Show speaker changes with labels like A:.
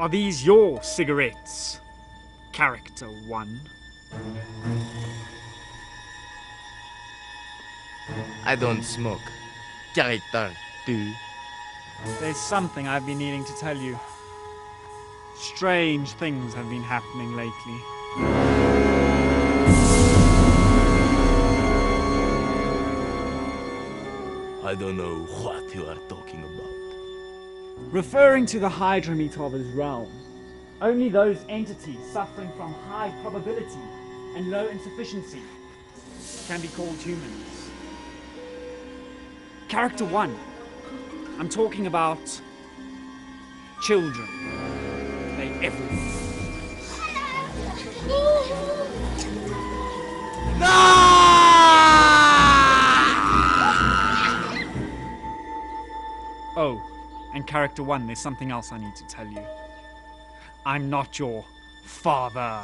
A: Are these your cigarettes, Character 1?
B: I don't smoke. Character 2.
A: There's something I've been needing to tell you. Strange things have been happening lately.
B: I don't know what you are talking about.
A: Referring to the Hydra meter of his realm, only those entities suffering from high probability and low insufficiency can be called humans. Character 1, I'm talking about children. They everywhere. Oh, and Character 1, there's something else I need to tell you. I'm not your father.